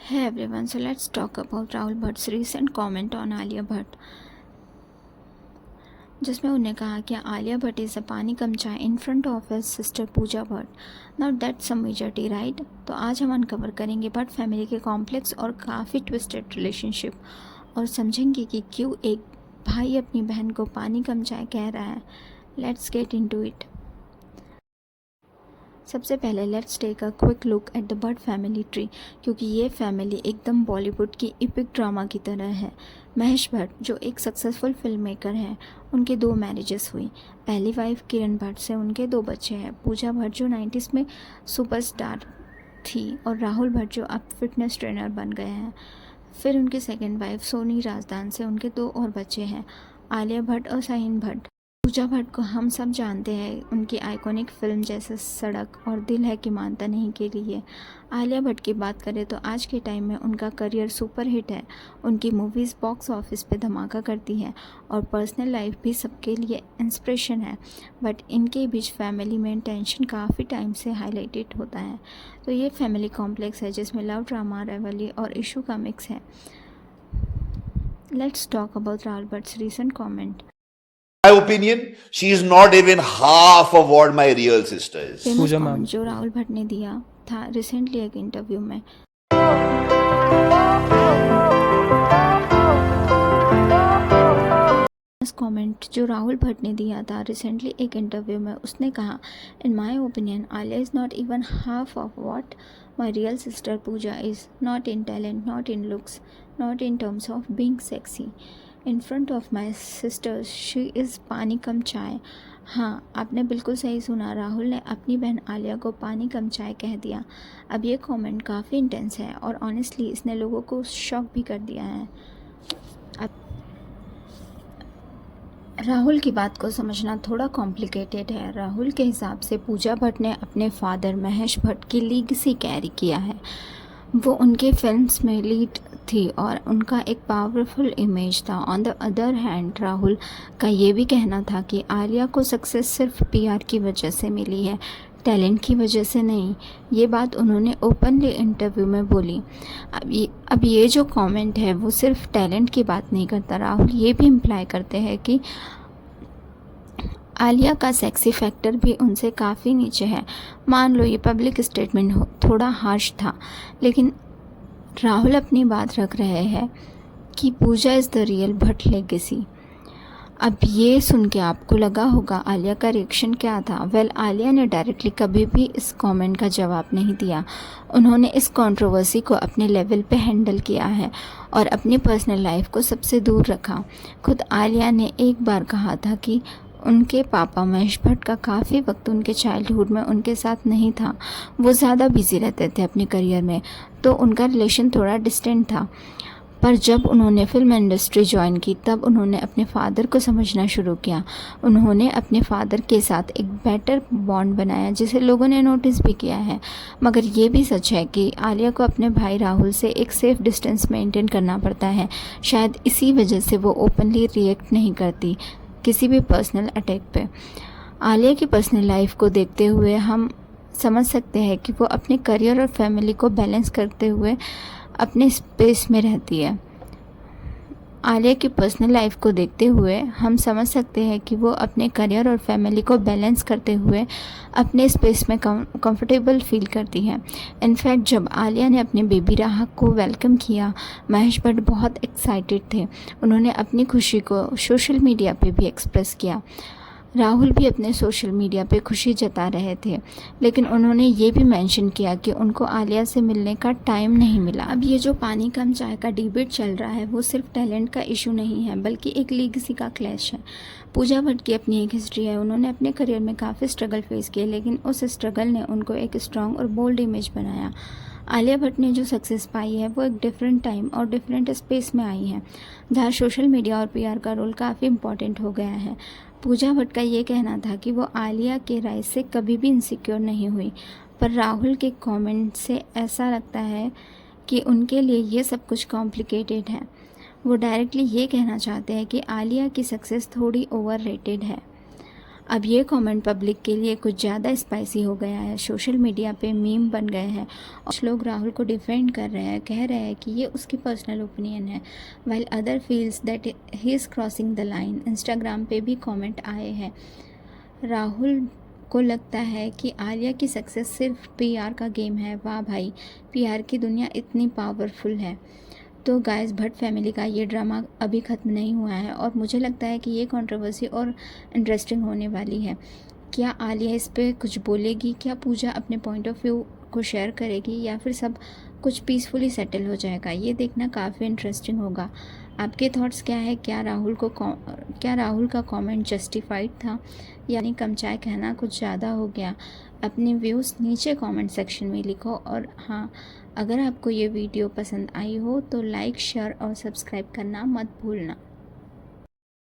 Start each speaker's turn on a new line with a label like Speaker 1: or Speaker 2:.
Speaker 1: Hey everyone, so let's talk about Rahul Bhatt's recent comment on Alia Bhatt, जिसमें उन्हें कहा कि Alia Bhatt is a Paani come Chai in front of his sister Pooja Bhatt. Now that's some major tea right. तो आज हम uncover करेंगे Bhatt family के complex और काफ़ी ट्विस्टेड रिलेशनशिप और समझेंगे कि क्यों एक भाई अपनी बहन को पानी कम चाय कह रहा है। Let's get into it. सबसे पहले let's take a quick look at the Bhatt family tree, क्योंकि ये फैमिली एकदम बॉलीवुड की इपिक ड्रामा की तरह है। महेश भट्ट जो एक सक्सेसफुल फिल्म मेकर हैं, उनके 2 मैरिजेस हुई। पहली वाइफ किरण भट्ट से उनके 2 बच्चे हैं, पूजा भट्ट जो 90s में सुपरस्टार थी और राहुल भट्ट जो अब फिटनेस ट्रेनर बन गए हैं। फिर उनकी सेकेंड वाइफ सोनी राजदान से उनके 2 और बच्चे हैं, आलिया भट्ट और शाहीन भट्ट। पूजा भट्ट को हम सब जानते हैं उनकी आइकॉनिक फिल्म जैसे सड़क और दिल है कि मानता नहीं के लिए। आलिया भट्ट की बात करें तो आज के टाइम में उनका करियर सुपर हिट है। उनकी मूवीज़ बॉक्स ऑफिस पे धमाका करती हैं और पर्सनल लाइफ भी सबके लिए इंस्पिरेशन है। बट इनके बीच फैमिली में टेंशन काफ़ी टाइम से हाईलाइटेड होता है। तो ये फैमिली कॉम्प्लेक्स है जिसमें लव ड्रामा, रिवलरी और इशू का मिक्स है। Let's talk about Rahul Bhatt's recent comment.
Speaker 2: My opinion, she is not even half of what my real sister is.
Speaker 1: Famous comment जो राहुल भट्ट ने दिया था रिसेंटली एक इंटरव्यू में। उसने कहा, in my opinion Alia is not even half of what my real sister Pooja is, not in talent, not in looks, not in terms of being sexy. In front of my sisters she is pani कम चाय। हाँ, आपने बिल्कुल सही सुना, राहुल ने अपनी बहन आलिया को पानी कम चाय कह दिया। अब ये कमेंट काफ़ी इंटेंस है और ऑनेस्टली इसने लोगों को शॉक भी कर दिया है। अब राहुल की बात को समझना थोड़ा कॉम्प्लिकेटेड है। राहुल के हिसाब से पूजा भट्ट ने अपने फादर महेश भट्ट की लीगेसी कैरी किया है। वो उनके फिल्म्स में लीड थी और उनका एक पावरफुल इमेज था। On the other hand Rahul का ये भी कहना था कि आलिया को सक्सेस सिर्फ पीआर की वजह से मिली है, टैलेंट की वजह से नहीं। ये बात उन्होंने ओपनली इंटरव्यू में बोली। अब ये जो कमेंट है वो सिर्फ टैलेंट की बात नहीं करता। राहुल ये भी इम्प्लाई करते हैं कि आलिया का सेक्सी फैक्टर भी उनसे काफ़ी नीचे है। मान लो ये पब्लिक स्टेटमेंट थोड़ा हार्श था, लेकिन राहुल अपनी बात रख रहे हैं कि Pooja is the real Bhatt legacy. अब ये सुन के आपको लगा होगा आलिया का रिएक्शन क्या था। वेल, आलिया ने डायरेक्टली कभी भी इस कमेंट का जवाब नहीं दिया। उन्होंने इस कंट्रोवर्सी को अपने लेवल पे हैंडल किया है और अपनी पर्सनल लाइफ को सबसे दूर रखा। खुद आलिया ने एक बार कहा था कि उनके पापा महेश भट्ट का काफ़ी वक्त उनके चाइल्डहुड में उनके साथ नहीं था। वो ज़्यादा बिजी रहते थे अपने करियर में, तो उनका रिलेशन थोड़ा डिस्टेंट था। पर जब उन्होंने फिल्म इंडस्ट्री ज्वाइन की तब उन्होंने अपने फादर को समझना शुरू किया। उन्होंने अपने फादर के साथ एक बेटर बॉन्ड बनाया जिसे लोगों ने नोटिस भी किया है। मगर ये भी सच है कि आलिया को अपने भाई राहुल से एक सेफ़ डिस्टेंस मेंटेन करना पड़ता है। शायद इसी वजह से वो ओपनली रिएक्ट नहीं करती किसी भी पर्सनल अटैक पे। आलिया की पर्सनल लाइफ को देखते हुए हम समझ सकते हैं कि वो अपने करियर और फैमिली को बैलेंस करते हुए अपने स्पेस में रहती है। आलिया की पर्सनल लाइफ को देखते हुए हम समझ सकते हैं कि वो अपने करियर और फैमिली को बैलेंस करते हुए अपने स्पेस में कंफर्टेबल फील करती है। इनफैक्ट जब आलिया ने अपने बेबी राह को वेलकम किया, महेश भट्ट बहुत एक्साइटेड थे। उन्होंने अपनी खुशी को सोशल मीडिया पे भी एक्सप्रेस किया। राहुल भी अपने सोशल मीडिया पे खुशी जता रहे थे, लेकिन उन्होंने ये भी मेंशन किया कि उनको आलिया से मिलने का टाइम नहीं मिला। अब ये जो पानी कम चाय का डिबेट चल रहा है वो सिर्फ टैलेंट का इशू नहीं है, बल्कि एक लीगेसी का क्लैश है। पूजा भट्ट की अपनी एक हिस्ट्री है। उन्होंने अपने करियर में काफ़ी स्ट्रगल फेस किए, लेकिन उस स्ट्रगल ने उनको एक स्ट्रॉन्ग और बोल्ड इमेज बनाया। आलिया भट्ट ने जो सक्सेस पाई है वो एक डिफरेंट टाइम और डिफरेंट स्पेस में आई है, जहाँ सोशल मीडिया और पीआर का रोल काफ़ी इंपॉर्टेंट हो गया है। पूजा भट्ट का ये कहना था कि वो आलिया के राइज से कभी भी इनसिक्योर नहीं हुई, पर राहुल के कमेंट से ऐसा लगता है कि उनके लिए ये सब कुछ कॉम्प्लिकेटेड है। वो डायरेक्टली ये कहना चाहते हैं कि आलिया की सक्सेस थोड़ी ओवररेटेड है। अब ये कमेंट पब्लिक के लिए कुछ ज़्यादा स्पाइसी हो गया है। सोशल मीडिया पे मीम बन गए हैं और कुछ लोग राहुल को डिफेंड कर रहे हैं, कह रहे हैं कि ये उसकी पर्सनल ओपिनियन है, while other feels that he is crossing the line. Instagram पे भी कमेंट आए हैं। राहुल को लगता है कि आलिया की सक्सेस सिर्फ पीआर का गेम है। वाह भाई, पीआर की दुनिया इतनी पावरफुल है। तो गाइस, भट्ट फैमिली का ये ड्रामा अभी ख़त्म नहीं हुआ है और मुझे लगता है कि ये कंट्रोवर्सी और इंटरेस्टिंग होने वाली है। क्या आलिया इस पे कुछ बोलेगी? क्या पूजा अपने पॉइंट ऑफ व्यू को शेयर करेगी या फिर सब कुछ पीसफुली सेटल हो जाएगा? ये देखना काफ़ी इंटरेस्टिंग होगा। आपके थॉट्स क्या है? क्या राहुल का कमेंट जस्टिफाइड था, यानी कम चाय कहना कुछ ज़्यादा हो गया? अपने व्यूज़ नीचे कमेंट सेक्शन में लिखो। और हाँ, अगर आपको ये वीडियो पसंद आई हो तो लाइक, शेयर और सब्सक्राइब करना मत भूलना।